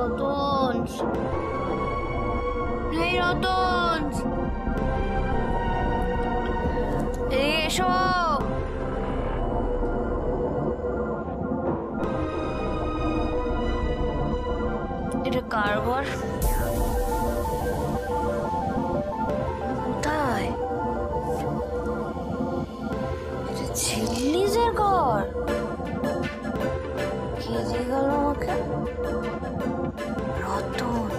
রতন, এই রতন, এসো। এটা কারবার কোথায়? এটা ঝিল্লিজের ঘর। কে দিয়ে গেল আমাকে? রতন।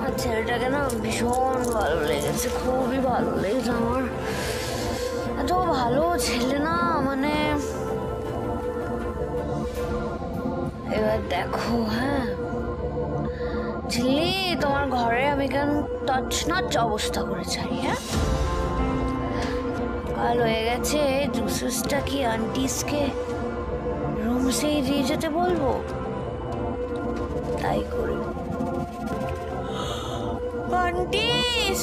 আর ছেলেটাকে না ভীষণ ভালো লেগেছে, খুবই ভালো লেগেছে আমার। এত ভালো ছেলে না, মানে এবার দেখো। হ্যাঁ ঝিল্লি, তোমার ঘরে আমি কেন তছনছ অবস্থা করে চাই? হ্যাঁ কাল হয়ে গেছে, জুসেসটা কি আন্টিসকে রুমসেই দিয়ে যেতে বলবো? তাই করি। আন্টিস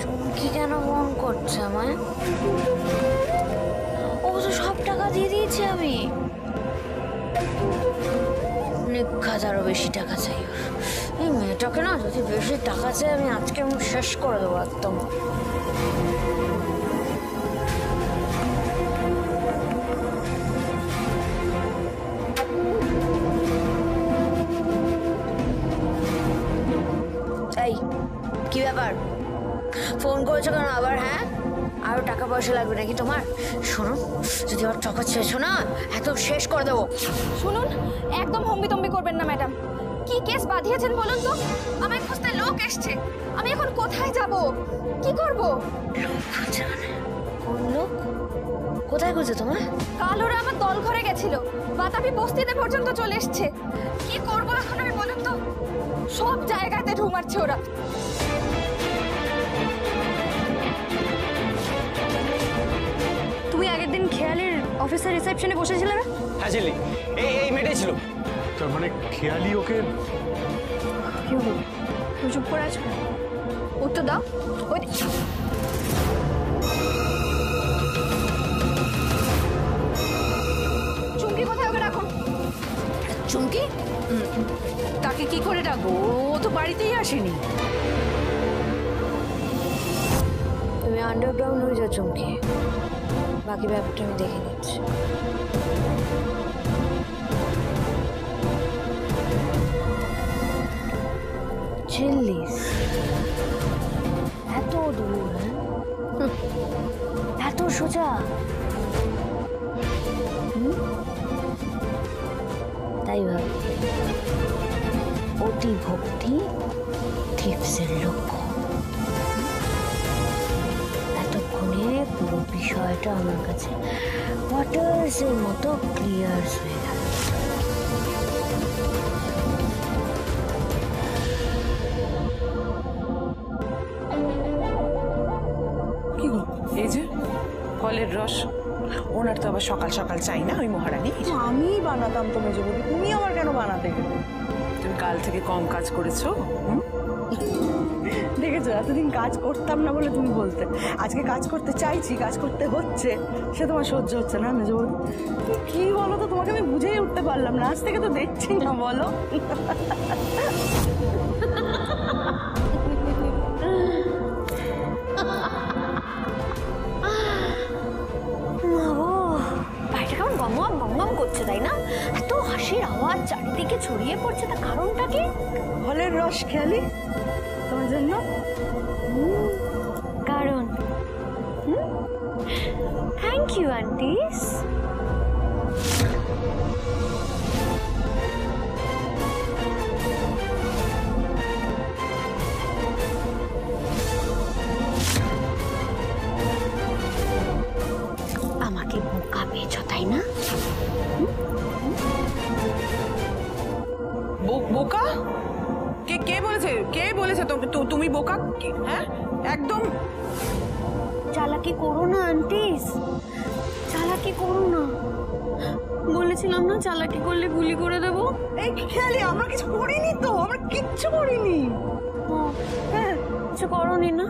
চুমকি কেন ফোন করছে আমায়? ও তো সব টাকা দিয়ে দিয়েছি আমি। অনেক হাজারও বেশি টাকা চাই ওর। এই মেয়েটাকে না যদি বেশি টাকা চাই আমি আজকে আমি শেষ করে দেবো একদম। এই কি ব্যাপার, ফোন করেছো কেন আবার? হ্যাঁ আরো টাকা পয়সা লাগবে নাকি তোমার? শোনো, যদি ওর টাকা চেয়েছো না একদম শেষ করে দেবো। শুনুন, একদম হম্বিতম্বি করবেন না ম্যাডাম। কি কেস বাঁধিয়েছেন বলুন তো? আমায় খুঁজতে লোক এসছে, আমি এখন কোথায় যাব, কি করব? কোন লোক? কোথায় খুঁজে তোমার? কাল ওরা আমার দল ঘরে গেছিল, বাতাবি বস্তিতে পর্যন্ত চলে এসছে। কি করব এখন আমি বলুন তো? সব জায়গাতে ঢু মারছে ওরা। তুমি আগের দিন খেয়ালের অফিসের রিসেপশনে বসেছিলে না? হ্যাঁ ঝিল্লি, এই মেয়েটাই ছিল। তার মানে খেয়ালি ওকে? কি হলো, তুমি চুপ করে আছো? উত্তর দাও। ওই চুমকি কোথায়, ওকে রাখো। চুমকি? তাকে কি করে ডাকবো? ও তো বাড়িতেই আসেনি। তুমি আন্ডারগ্রাউন্ড হয়ে যাও চুমকি, বাকি ব্যাপারটা আমি দেখে নিচ্ছি। ঝিল্লিস এত দূর? এত সোজা? তাই ভাবি অতি ভক্তি টিপসের লক্ষ্য। এতক্ষণে পুরো বিষয়টা আমার কাছে ওয়াটার্সের মতো ক্লিয়ার হয়ে গেল। কি গো, এই যে ফলের রস, ওনার তো আবার সকাল সকাল চাই না ওই মহারানী। আমি বানাতাম তো মেজবুদি, তুমি আবার কেন বানাতে গেলে? তুমি কাল থেকে কম কাজ করেছো। দেখেছো, এতদিন কাজ করতাম না বলে তুমি বলতে, আজকে কাজ করতে চাইছি, কাজ করতে হচ্ছে, সে তোমার সহ্য হচ্ছে না মেজবুদি? কি বলো তো, তোমাকে আমি বুঝেই উঠতে পারলাম না, আজ থেকে তো দেখছি না, বলো। বাড়িটা কেমন গম গম করছে তাই না? এত হাসির আওয়াজ চারিদিকে ছড়িয়ে পড়ছে, তার কারণটা কি? ফলের রস খেয়ালি তোমার জন্য। কারণ থ্যাংক ইউ আন্টিস। আমাকে বোকা পেয়েছ তাই না? বোকা? কে বলেছে? কে বলেছে তুমি বোকা? হ্যাঁ একদম চালাকি করো না আন্টিস, চালাকি করো না। বলেছিলাম না চালাকি করলে গুলি করে দেবো। এই খেয়ালি আমরা কিছু করিনি তো, আমরা কিচ্ছু করিনি। হ্যাঁ কিছু করনি না?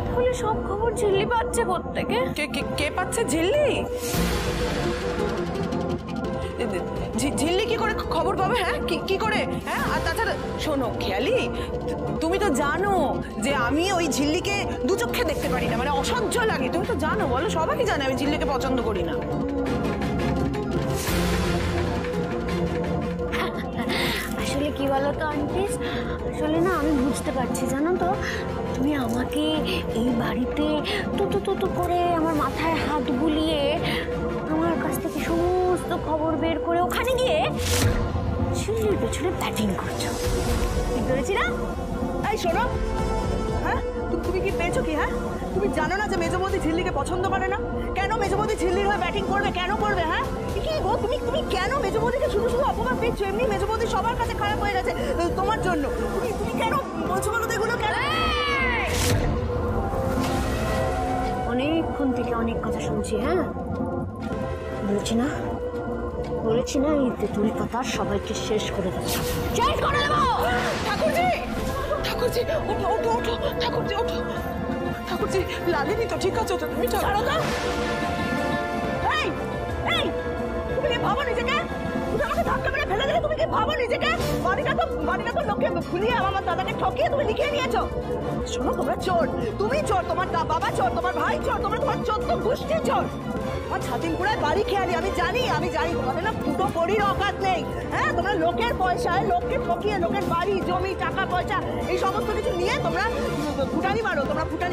তাহলে সব খবর ঝিল্লি পাচ্ছে প্রত্যেকে। কে পাচ্ছে? ঝিল্লি? ঝিল্লি কি করে খবর পাবে? হ্যাঁ কি করে? হ্যাঁ আর তাছাড়া শোনো খেয়ালি, তুমি তো জানো যে আমি ওই ঝিল্লিকে দু চোখে দেখতে পারি না, মানে অসহ্য লাগে। তুমি তো জানো, বলো, সবাই জানে আমি ঝিল্লিকে পছন্দ করি না। আসলে কি বলতো আন্টি, আসলে না আমি বুঝতে পারছি, জানো তো, তুমি আমাকে এই বাড়িতে তুতু করে আমার মাথায় হাত বুলিয়ে আমার কাছ থেকে সমস্ত খবর বের করে ওখানে গিয়ে ঝিল্লির পেছনে ব্যাটিং করছো। ঠিক ধরেছি না? এই শোনো, হ্যাঁ তুমি কি পেয়েছো কি? হ্যাঁ তুমি জানো না যে মেজবৌদি ঝিল্লিকে পছন্দ করে না? কেন মেজবৌদি ঝিল্লির হয়ে ব্যাটিং করবে? কেন করবে? হ্যাঁ কি গো, তুমি কেন মেজবৌদিকে শুধু শুধু অপমান দিচ্ছ? এমনি মেজবৌদি সবার কাছে খারাপ হয়ে গেছে তোমার জন্য। তুমি কেন বলছো বলো তো এগুলো? কেন? অনেকক্ষণ থেকে অনেক কথা শুনছি। হ্যাঁ বলেছি না এই তেঁতুল পাতা সবাইকে শেষ করে দেবো, শেষ করে দেবো। ঠাকুরজি ওঠো ওঠো ওঠো, ঠাকুরজি ওঠো। ঠাকুরজি লাগেনি তো? ঠিক আছে তো, তুমি ছাড়ো না। এই এই তুমি কি ভাবো নিজেকে? তুমি আমাকে ধাক্কা মেরে ফেলে দিলে, তুমি কি ভাবো নিজেকে? বাড়িটা তো লোককে ভুলিয়ে আমার দাদাকে ঠকিয়ে তুমি লিখিয়ে নিয়েছো। শোনো, তোমরা চোর, তুমি চোর, তোমার বাবা চোর, তোমার ভাই চোর, তোমার 14 গোষ্ঠী চোর। আমার ছাতিমপুরায় বাড়ি খেয়ালি, আমি জানি তোমাদের না ফুটো পড়ির অকাত নেই। হ্যাঁ তোমরা লোকের পয়সায় লোককে ঠকিয়ে লোকের বাড়ি জমি টাকা পয়সা এই সমস্ত কিছু নিয়ে তোমরা ফুটানি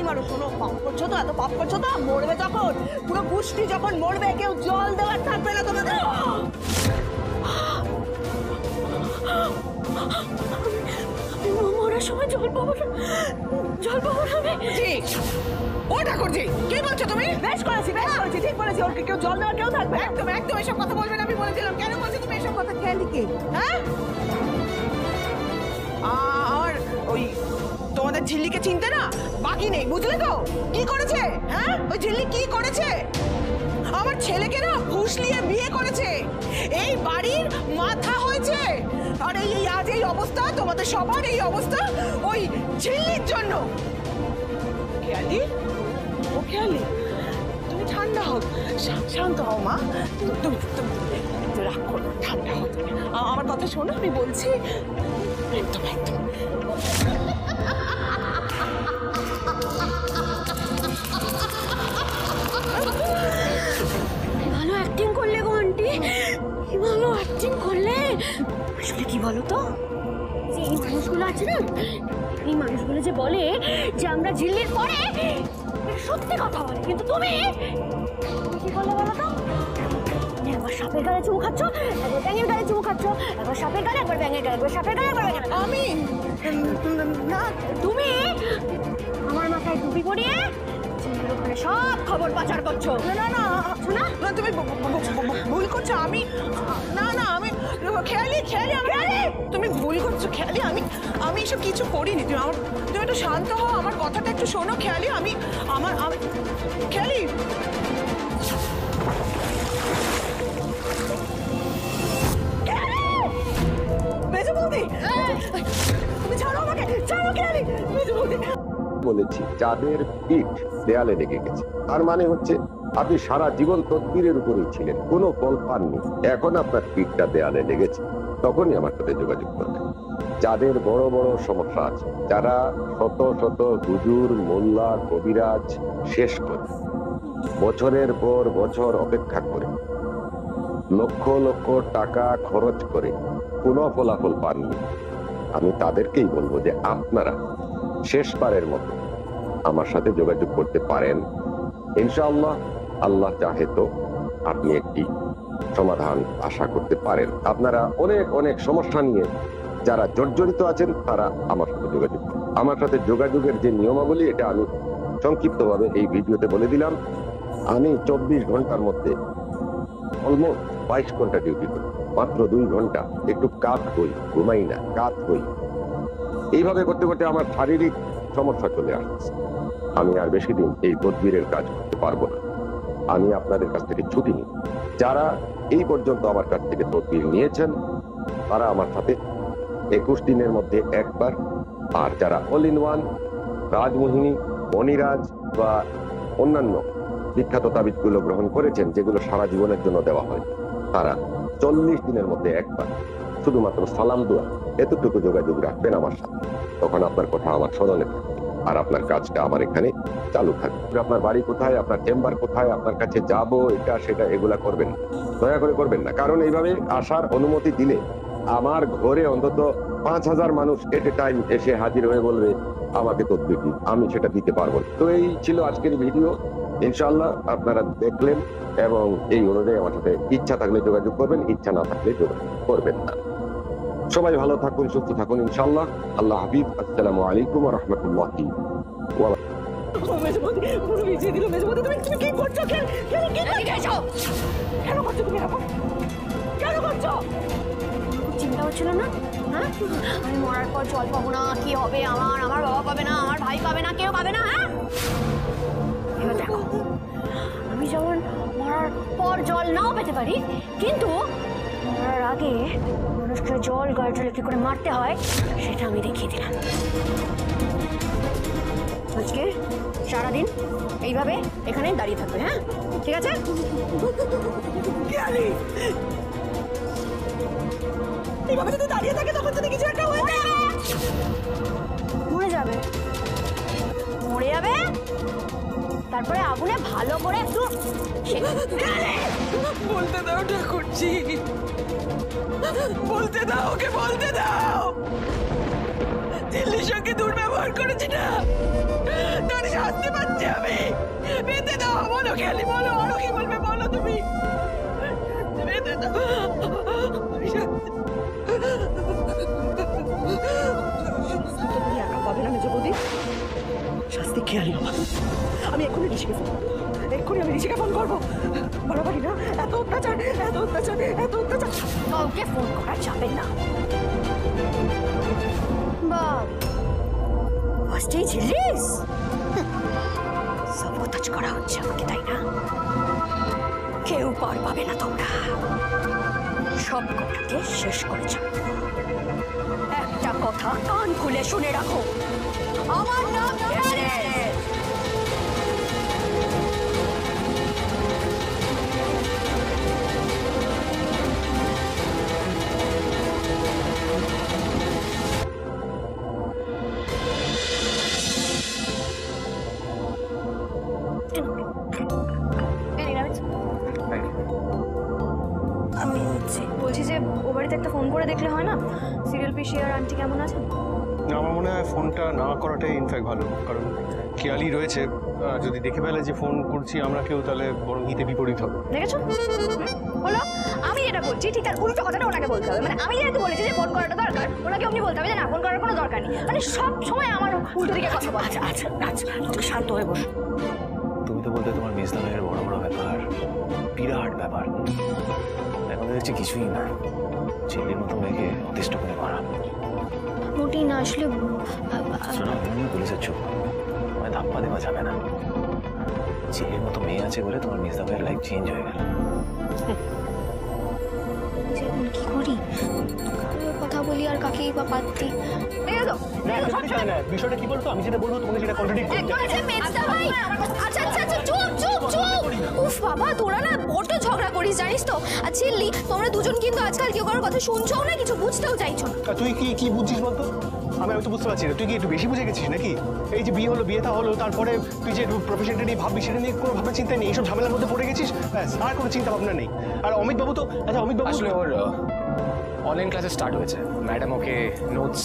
মারো। শোনো, পাপ করছো তো, এত পাপ করছো তো, মরবে যখন, পুরো গোষ্ঠী যখন মরবে, কেউ জল দেওয়ার থাকবে না তোমাদের। মরার সময় জল পাবো না আমি। ও ঠাকুরজি কি বলছো তুমি? বেশ করেছি, ঠিক বলেছি। ওর কেউ জল দেওয়ার কেউ থাকবে না। একদম এসব কথা বলবে না, আমি বলেছিলাম। কেন বলছো তুমি এসব কথা? খেয়ালিকে হ্যাঁ আর ওই তোমাদের ঝিল্লিকে চিনতে না বাকি নেই, বুঝলে তো? কি করেছে? হ্যাঁ ওই ঝিল্লি কি করেছে? আমার ছেলেকে না ফুসলিয়ে বিয়ে করেছে, এই বাড়ির মাথা হয়েছে। আর এই আজ এই অবস্থা, তোমাদের সবার এই অবস্থা ওই ঝিল্লির জন্য। খেয়ালি, ও খেয়ালি, তুমি ঠান্ডা হও, শান্ত হও মা। তুমি রাগ করো, ঠান্ডা হও। আমার কথা শোনো, আমি বলছি। একদম ভালো অ্যাক্টিং করলে গো আন্টি, কি ভালো অ্যাক্টিং করলে। আসলে কি বলো তো, যে এই মানুষগুলো আছে না, এই মানুষগুলো যে বলে যে আমরা ঝিল্লির পরে, সত্যি কথা বলে, কিন্তু তুমি কি বলে বলো তো? একবার সাপের গালে চুমু খাচ্ছ, একবার ব্যাঙের গালে চুমু খাচ্ছ, একবার সাপের গালে, একবার ব্যাঙের গালে, একবার সাপের গালে, একবার ব্যাঙের গালে। আমি না, তুমি আমার মাথায় টুপি পরিয়ে ওখানে সব খবর পাচার করছো। না তুমি ভুল করছো। আমি আমি খেয়ালি, তুমি ভুল করছো খেয়ালি। আমি এসব কিছু করিনি। তুমি একটু শান্ত হও, আমার কথাটা একটু শোনো খেয়ালি। আমি খেয়ালি, তুমি ছাড়ো আমাকে, ছাড়ো খেয়ালি। বলেছি যাদের পিঠ দেয়ালে লেগে গেছে, তার মানে হচ্ছে আপনি সারা জীবন তদবিরের উপরেই ছিলেন, কোনো ফল পাননি। এখন আপনার পিঠটা দেয়ালে লেগেছে, তখনই আমার সাথে যোগাযোগ করবেন। যাদের বড় বড় সমস্যা আছে, যারা শত শত হুজুর, মোল্লা, কবিরাজ শেষ করে, বছরের পর বছর অপেক্ষা করে, লক্ষ লক্ষ টাকা খরচ করে কোনো ফলাফল পাননি, আমি তাদেরকেই বলবো যে আপনারা শেষবারের মতো আমার সাথে যোগাযোগ করতে পারেন। ইনশাআল্লাহ, আল্লাহ চাহে তো আপনি একটি সমাধান আশা করতে পারেন। আপনারা অনেক অনেক সমস্যা নিয়ে যারা জর্জরিত আছেন, তারা আমার সাথে যোগাযোগ করুন। আমার সাথে যোগাযোগের যে নিয়মাবলী, এটা আমি সংক্ষিপ্তভাবে এই ভিডিওতে বলে দিলাম। আমি 24 ঘন্টার মধ্যে অলমোস্ট 22 ঘন্টা ডিউটি করি, মাত্র 2 ঘন্টা একটু কাজ হই, ঘুমাই না, কাজ হই। এইভাবে করতে করতে আমার শারীরিক সমস্যা চলে আসছে। আমি আর বেশি দিন এই তদবিরের কাজ করতে পারবো না। আমি আপনাদের কাছ থেকে ছুটি নিই। যারা এই পর্যন্ত আমার কাছ থেকে তদবির নিয়েছেন তারা আমার সাথে 21 দিনের মধ্যে একবার, আর যারা অল ইন ওয়ান রাজমোহিনী, মণিরাজ বা অন্যান্য বিখ্যাত তাবিজগুলো গ্রহণ করেছেন যেগুলো সারা জীবনের জন্য দেওয়া হয়, তারা 40 দিনের মধ্যে একবার শুধুমাত্র সালাম দোয়া এতটুকু যোগাযোগ রাখবেন আমার সাথে। তখন আপনার কথা আমার স্মরণে থাকবে আর আপনার কাজটা আমার এখানে চালু থাকবে। আপনার বাড়ি কোথায়, আপনার চেম্বার কোথায়, আপনার কাছে যাব এটা সেটা এগুলা করবেন না, দয়া করে করবেন না। কারণ এইভাবে আসার অনুমতি দিলে আমার ঘরে অন্তত 5000 মানুষ এট এ টাইম এসে হাজির হয়ে বলবে আমাকে তদবির দিন, আমি সেটা দিতে পারবো না। তো এই ছিল আজকের ভিডিও, ইনশাআল্লাহ আপনারা দেখলেন এবং এই অনুযায়ী আমার সাথে ইচ্ছা থাকলে যোগাযোগ করবেন, ইচ্ছা না থাকলে যোগাযোগ করবেন না। সবাই ভালো থাকুন, সুস্থ থাকুন ইনশাআল্লাহ। আল্লাহ হাফিজ। আসসালামু আলাইকুম ওয়া রাহমাতুল্লাহি ওয়া পুরো ভিজিয়ে দিল মেজবতী। তুমি কি করছো? কেন করছো তুমি এরকম? কেন করছো? চিন্তা হচ্ছিল না? হ্যাঁ, আমি মরার পর জল পাবো না, কি হবে আমার? আমার বাবা পাবে না, আমার ভাই পাবে না, কেউ পাবে না। হ্যাঁ, এবার দেখো, আমি যেমন মরার পর জল নাও পেতে পারি, কিন্তু মরার আগে মানুষকে জল গায়ে ঢেলে কি করে মারতে হয় সেটা আমি দেখিয়ে দিলাম। আজকে সারাদিন এইভাবে এখানে দাঁড়িয়ে থাকবে। হ্যাঁ, ঠিক আছে? এইভাবে যদি দাঁড়িয়ে থাকে তখন যদি কিছু একটা হয়ে যায় মরে যাবে, মরে যাবে, তারপরে আগুনে ভালো করে একটু বলতে দাও ঠাকুরজি, বলতে দাও, ওকে বলতে দাও। দিল্লির সঙ্গে দুর্ব্যবহার করেছি না, তার শাস্তি পাচ্ছি আমি। বেঁধে দাও, বলো খালি বলো, আরো কি বলবে বলো তুমি। বেঁধে দাও। তুমি একা পাবে না মেজবতী, শাস্তি খেয়ালি বাবা। আমি এক্ষুনি ঋষিকে ফোন করবো, এক্ষুনি আমি ঋষিকে ফোন করবো। বাড়াবাড়ি না, এত অত্যাচার, এত অত্যাচার, এত অত্যাচার। কাউকে ফোন করা যাবে না। ফার্স্টেই ঝিলিস সাবোতাজ করা হচ্ছে আমাকে, তাই না? কেউ পার পাবে না, তোমরা সব কথাকে শেষ করে যাও। একটা কথা কান খুলে শুনে রাখো, আমার নাম আমি বলছি যে ও বাড়িতে একটা ফোন করে দেখলে হয় না? সিরিয়াল পিসি আর আন্টি কেমন আছেন? আমার মনে হয় ফোনটা না করাটাই ইনফ্যাক্ট ভালো, কারণ খেয়ালি রয়েছে, যদি দেখে ফেলে যে ফোন করছি আমরা কেউ, তাহলে বরং হিতে বিপরীত হবে। দেখেছো হলো? আমি যেটা বলছি ঠিক তার উল্টো কথাটা ওনাকে বলতে হবে। মানে আমি যেহেতু বলেছি যে ফোন করাটা দরকার, ওনাকে অমনি বলতে হবে যে না, ফোন করার কোনো দরকার নেই। মানে সব সময় আমার উল্টো দিকে কথা বলা। আচ্ছা আচ্ছা, তুমি শান্ত হয়ে বসো। তুমি তো বলতে তোমার মেজদা ভাইয়ের বড় বড় ব্যাপার, বিরাট ব্যাপার। এখন দেখছি কিছুই না, ছেলের মতো মেয়েকে অতিষ্ঠ করে মারা। মোটেই না, আসলে আমি বলে যাচ্ছ, তোমায় ধাপ্পা দেওয়া যাবে না। ছেলের মতো মেয়ে আছে বলে তোমার মেজদা ভাইয়ের লাইফ চেঞ্জ হয়ে গেল। এখন কি করি? কারোর কথা বলি আর কাকেই বা পাত্তি। বিষয়টা কি বলতো, আমি যেটা বলবো তোমাকে সেটা কন্ট্রাডিক্ট করতে উফ বাবা, তোরা না বড় ঝগড়া করিস জানিস তো। আর ছিল্লি, তোমরা দুজন কিন্তু আজকাল কেউ কারোর কথা শুনছো না, কিছু বুঝতেও চাইছো না। তুই কি বুঝছিস বলতো? আমি তো বুঝতে পারছি না, তুই কি একটু বেশি বুঝে গেছিস নাকি? এই যে বিয়ে হলো, বিয়েটা হলো, তারপরে তুই যে প্রফেশনটা নিয়ে ভাববি সেটা নিয়ে কোনো ভাবনা চিন্তা নেই, এইসব ঝামেলার মধ্যে পড়ে গেছিস, ব্যাস আর কোনো চিন্তা ভাবনা নেই। আর অমিত বাবু তো, আচ্ছা অমিত বাবু আসলে ওর অনলাইন ক্লাসে স্টার্ট হয়েছে, ম্যাডাম ওকে নোটস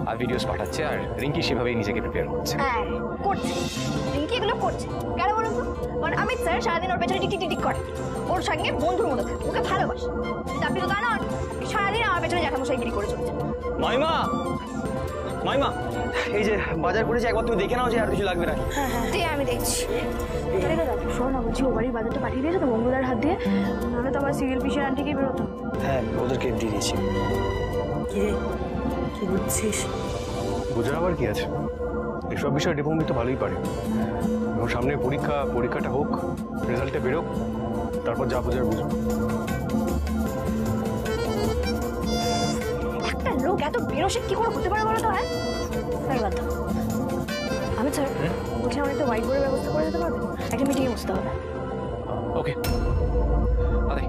আর ভিডিওস পাঠাচ্ছে, আর রিঙ্কি সেভাবেই নিজেকে প্রিপেয়ার করছে। হ্যাঁ করছে, রিঙ্কি এগুলো করছে কেন বলুন তো? মানে অমিত স্যার সারাদিন ওর পেছনে টিক টিক করে, ওর সঙ্গে বন্ধুর মতো থাকে, ওকে ভালোবাসে। কিন্তু আপনি তো তা না, সারাদিন আমার পেছনে জ্যাঠামশাইগিরি করে চলেছে। মাইমা, মাইমা, এই যে বাজার করেছি, একবার তুমি দেখে নাও যে আর কিছু লাগবে নাকি। হ্যাঁ আমি দেখছি। শোন না, বলছি ও বাড়ির বাজারটা পাঠিয়ে দিয়েছে তো মঙ্গলার হাত দিয়ে, নাহলে তো আবার সিরিয়াল পিসের আন্টিকে বেরোতাম। হ্যাঁ ওদেরকে দিয়ে দিয়েছি। কি রে, কি বুঝছিস? বোঝার আবার কি আছে, এসব বিষয়ে দীপঙ্কর তো ভালোই পারে। এবং সামনে পরীক্ষাটা হোক, রেজাল্টে বেরোক, তারপর যা বোঝার বুঝবো। একটা লোক এত বেরোসে কি করে হতে পারে বলো তো? হ্যাঁ স্যার বাদ দাও। আমি স্যার বলছি আমার একটা হোয়াইট বোর্ডের ব্যবস্থা করে দিতে পারবেন? একটা মিটিংয়ে বসতে হবে। ওকে আরে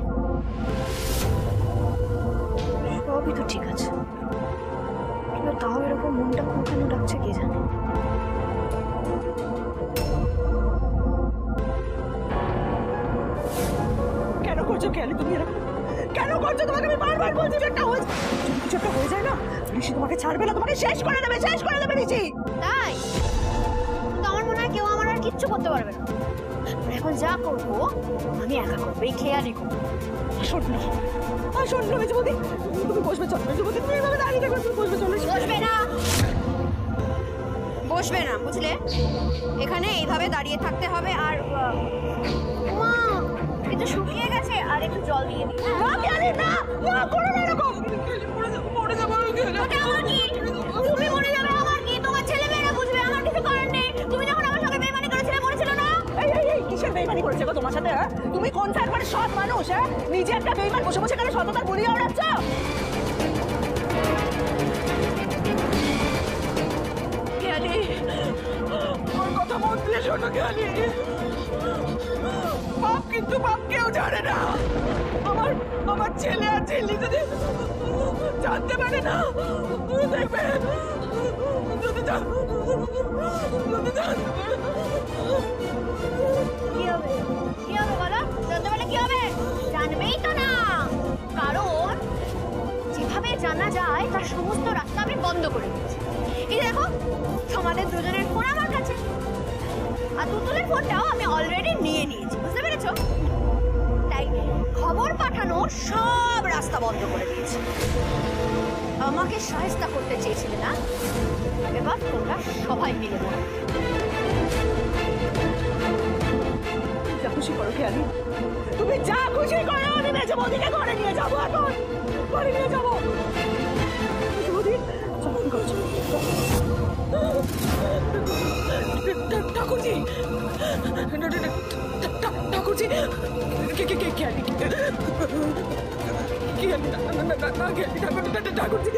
সবই তো ঠিক আছে, কিন্তু তাও এরকম মনটা খুব কেন ডাকছে কে জানে। কেন করছো কেন তুমি এরকম? কেন করছো? তোমাকে আমি বারবার বলছি যে একটা হয়েছে, যদি কিছু একটা হয়ে যায় না ঋষি তোমাকে ছাড়বে না, তোমাকে শেষ করে দেবে ঋষি। তাই তো আমার মনে হয় কেউ আমার আর কিচ্ছু করতে পারবে না। এখন যা করবো আমি একা করবো, এই খেয়ালই করবো। আসুন মেজবদি, তুমি বসবে, চলো মেজবদি, তুমি এভাবে দাঁড়িয়ে থাকো, তুমি বসবে, চলো। বসবে না, বসবে না, বুঝলে? এখানে এইভাবে দাঁড়িয়ে থাকতে হবে। আর মা একটু শুকিয়ে গেছে, আর একটু জল দিয়ে দিই। না কেন না, না করো না এরকম। মরে যাবো ওটা আমার কি? তুমি মরে যাবে আমার কি? তোমার ছেলে মেয়েরা বুঝবে, আমার কিছু করার নেই। তুমি যখন আমার সঙ্গে বেইমানি করেছিলে মরেছিল না? এই কিসের বেইমানি করেছে গো তোমার সাথে? হ্যাঁ তুমি কোন একবারে সৎ মানুষ? হ্যাঁ নিজে একটা বেইমান, বসে বসে কেন সততার বলিয়া ওড়াচ্ছ? জ্ঞানী, আমার কথা মন দিয়ে শোনো জ্ঞানী। বাপ কিন্তু বাপ কেউ জানে না। আমার ছেলে আর ছেলে যদি জানতে পারে না, দেখবেন যদি কি হবে? কি হবে বলো? জানতে পারলে কি হবে? জানবেই তো না, কারণ যেভাবে জানা যায় তার সমস্ত রাস্তা আমি বন্ধ করে দিয়েছি। এই দেখো, তোমাদের দুজনের ফোন আমার কাছে, আর তুতুলের ফোনটাও আমি অলরেডি নিয়ে নিয়েছি, বুঝতে পেরেছো? তাই খবর পাঠানোর সব রাস্তা বন্ধ করে দিয়েছি। আমাকে সাহায্য করতে চেয়েছিলে না, এবার তোমরা সবাই মিলে বলো। যা খুশি করো জ্ঞানী, তুমি যা খুশি করো। আমি মেজবদিকে ঘরে নিয়ে যাবো, এখন ঘরে নিয়ে যাবো। মেজবদি চল করছো ঠাকুরজি, ঠাকুরজি, জ্ঞানী ঠাকুরজি,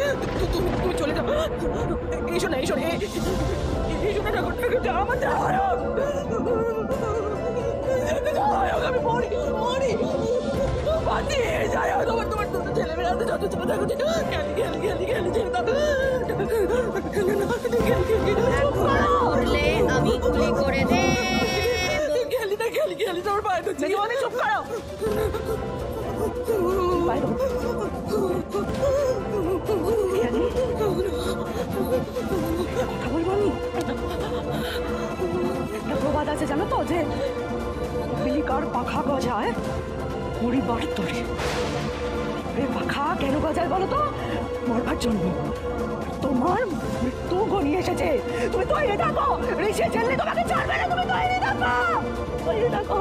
তুমি চলে যাও। এসো না, এসো না, এসো না ঠাকুর, আমার যাওয়া আমি মরি বাঁচি যাই। তোমার ছেলেমেয়েরা যত ছোট থাকো, করলে আমি গুলি করে দে। খেলি তোমার পায়ে ধরছি, চুপ করো। কথা বলবো আমি? একটা প্রবাদ আছে জানো তো, যে বিলিকার পাখা গজায় পরিবার তরে। পাখা কেন গজায় বলো তো? মরবার জন্য। তোমার মৃত্যু ঘনিয়ে এসেছে, তুমি তৈরি থাকো। ঋষি ছেলে তোমাকে ছাড়বে না, তুমি তৈরি থাকো।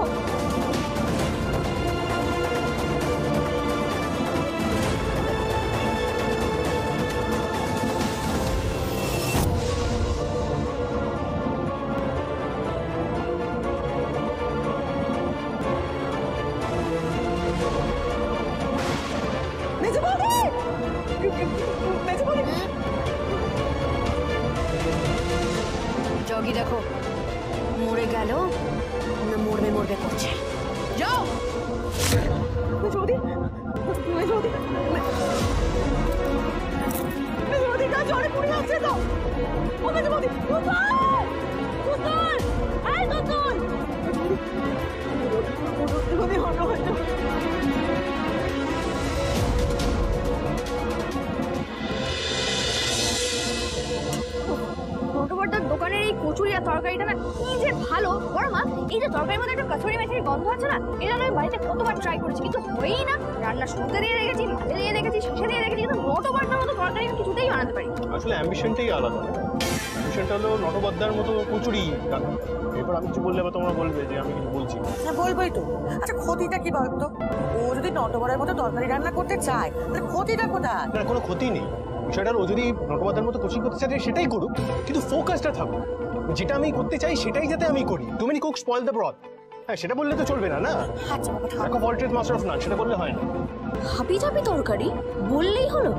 জগি দেখো, মরে গেল না মরবে করছে। যাও। জলে পড়ে যাচ্ছে তো। দোকানের এই কচুরি আর তরকারিটা না কি যে ভালো। বড় মা, এই যে তরকারির মধ্যে একটা কচুরি মেথির গন্ধ আছে না, এটা আমি বাড়িতে কতবার ট্রাই করেছি, কিন্তু হয়ই না। রান্না শুরুতে দিয়ে রেখেছি, মাঝে দিয়ে রেখেছি, শেষে দিয়ে রেখেছি, কিন্তু নটবদ্দার মতো তরকারি আমি কিছুতেই বানাতে পারি। আসলে অ্যাম্বিশনটাই আলাদা। অ্যাম্বিশনটা হলো নটবদ্দার মতো কচুরি রান্না। এরপর আমি কিছু বললে তোমরা বলবে যে আমি কিছু বলছি। হ্যাঁ বলবোই তো। আচ্ছা ক্ষতিটা কি বলতো? ও যদি নটবরের মতো তরকারি রান্না করতে চায়, তাহলে ক্ষতিটা কোথায়? না, কোনো ক্ষতি নেই। বিষয়টা ও যদি নটবদ্দার মতো কোচিং করতে চায় সেটাই করুক, কিন্তু ফোকাসটা থাকুক। যেটা আমি করতে চাই সেটাই যাতে আমি করি। Too many cook spoil the broth. হ্যাঁ, সেটা বললে তো চলবে না, না? আচ্ছা বাবা থাক। দেখো ভল্টেড মাস্টার অফ নান, সেটা বললে হয় না। হাবি জাবি তরকারি বললেই হলো।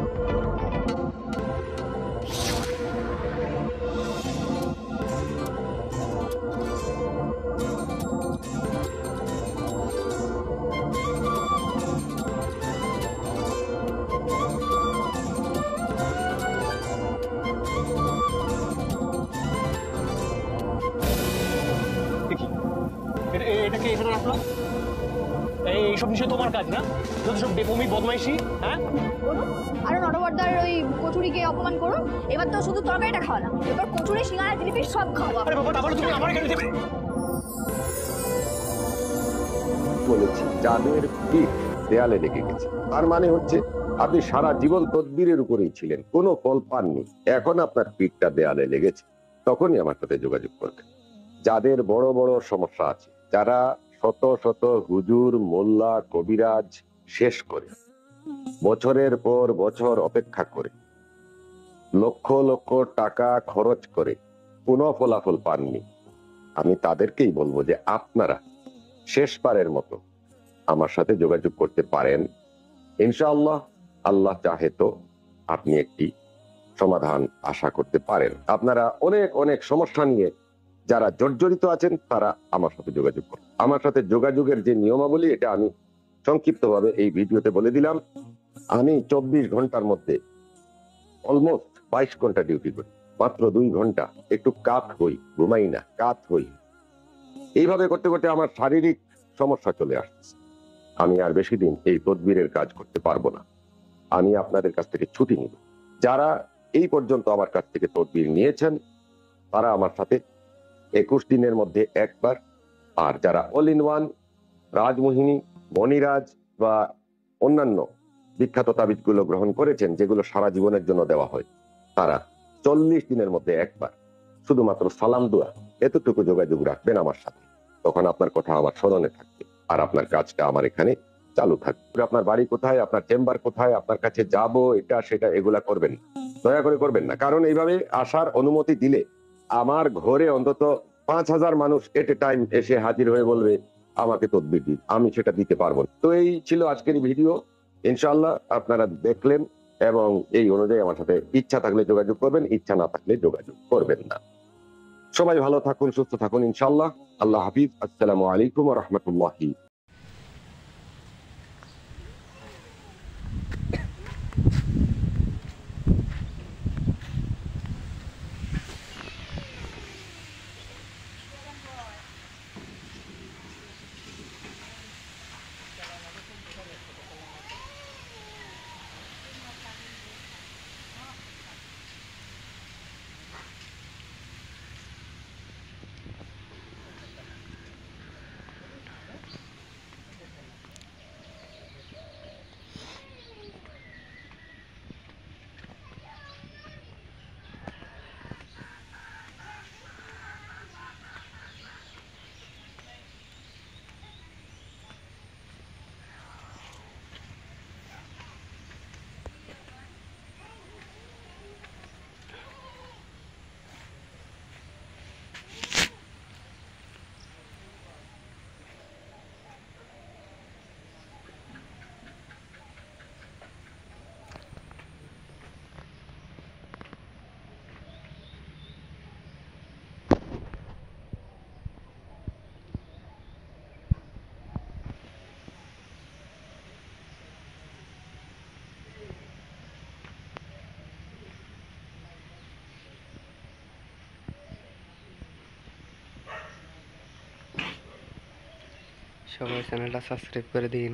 দেখি এটাকে এখানে রাখলাম। এইসব নিশ্চয়ই তোমার কাজ না? যত সব বেপমি বদমাইশি। হ্যাঁ, করুন আরো নটবরদার ওই কচুরিকে অপমান করুন। এবার তো শুধু তরকারিটা খাওয়ালাম, এবার কচুরি সিঙ্গারা জিলিপি সব খাওয়া। আরে বাবা, তাহলে তুমি আমার এখানে দেবে? বলেছি যাদের পিঠ দেয়ালে লেগে গেছে, তার মানে হচ্ছে আপনি সারা জীবন তদবিরের উপরেই ছিলেন, কোনো ফল পাননি, এখন আপনার পিঠটা দেয়ালে লেগেছে, তখনই আমার সাথে যোগাযোগ করবেন। যাদের বড় বড় সমস্যা আছে, যারা শত শত হুজুর, মোল্লা, কবিরাজ শেষ করে বছরের পর বছর অপেক্ষা করে লক্ষ লক্ষ টাকা খরচ করে কোনো ফলাফল পাননি, আমি তাদেরকেই বলবো যে আপনারা শেষবারের মতো আমার সাথে যোগাযোগ করতে পারেন। ইনশাআল্লাহ, আল্লাহ চাহে তো আপনি একটি সমাধান আশা করতে পারেন। আপনারা অনেক অনেক সমস্যা নিয়ে যারা জর্জরিত আছেন তারা আমার সাথে যোগাযোগ করুন। আমার সাথে যোগাযোগের যে নিয়মাবলী, এটা আমি সংক্ষিপ্তভাবে এই ভিডিওতে বলে দিলাম। আমি 24 ঘন্টার মধ্যে অলমোস্ট 22 ঘন্টা ডিউটি করি, মাত্র 2 ঘন্টা একটু কাত হই, ঘুমাই না, কাত হই। এইভাবে করতে করতে আমার শারীরিক সমস্যা চলে আসছে। আমি আর বেশি দিন এই তদবিরের কাজ করতে পারবো না। আমি আপনাদের কাছ থেকে ছুটি নিব। যারা এই পর্যন্ত আমার কাছ থেকে তদবির নিয়েছেন তারা আমার সাথে 21 দিনের মধ্যে একবার, আর যারা অল ইন ওয়ান রাজমোহিনী, মণিরাজ বা অন্যান্য বিখ্যাত তাবিজগুলো গ্রহণ করেছেন, যেগুলো সারা জীবনের জন্য দেওয়া হয়, তারা 40 দিনের মধ্যে একবার শুধুমাত্র সালাম দোয়া এতটুকু যোগাযোগ রাখবেন আমার সাথে। তখন আপনার কথা আমার স্মরণে থাকবে আর আপনার কাজটা আমার এখানে চালু থাকবে। আপনার বাড়ি কোথায়, আপনার চেম্বার কোথায়, আপনার কাছে যাব, এটা সেটা এগুলা করবেন না, দয়া করে করবেন না। কারণ এইভাবে আসার অনুমতি দিলে আমার ঘরে অন্তত 5000 মানুষ এট এ টাইম এসে হাজির হয়ে বলবে আমাকে তদবির দিন, আমি সেটা দিতে পারবো না। তো এই ছিল আজকের ভিডিও। ইনশাআল্লাহ আপনারা দেখলেন এবং এই অনুযায়ী আমার সাথে ইচ্ছা থাকলে যোগাযোগ করবেন, ইচ্ছা না থাকলে যোগাযোগ করবেন না। সবাই ভালো থাকুন, সুস্থ থাকুন ইনশাআল্লাহ। আল্লাহ হাফিজ। আসসালামু আলাইকুম ওয়া রাহমাতুল্লাহি। সবাই চ্যানেলটা সাবস্ক্রাইব করে দিন।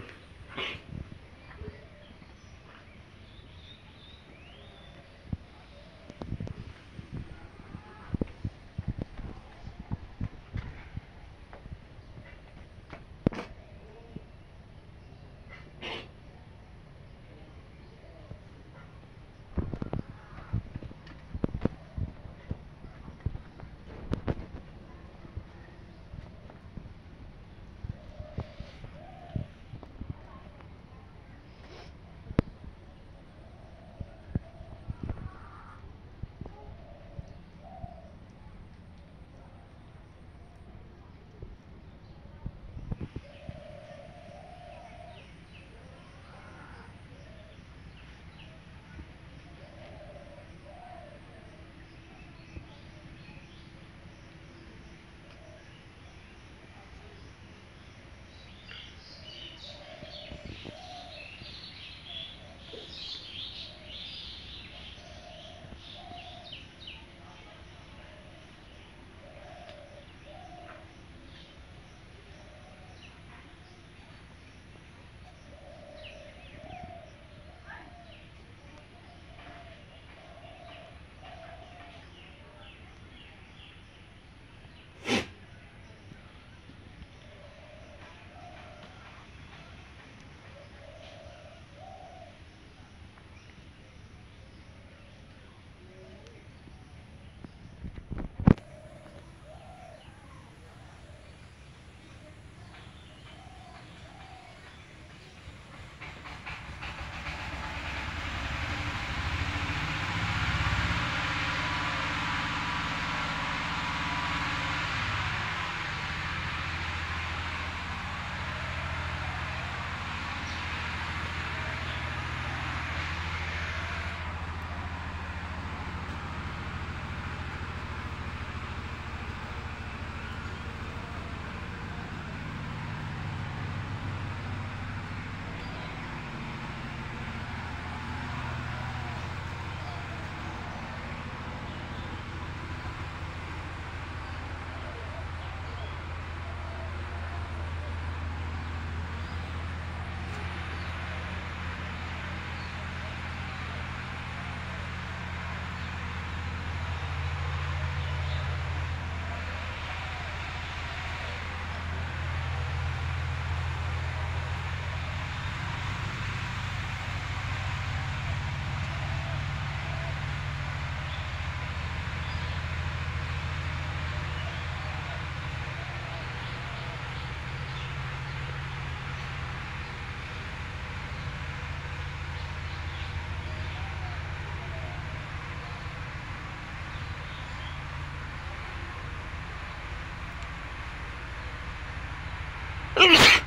রে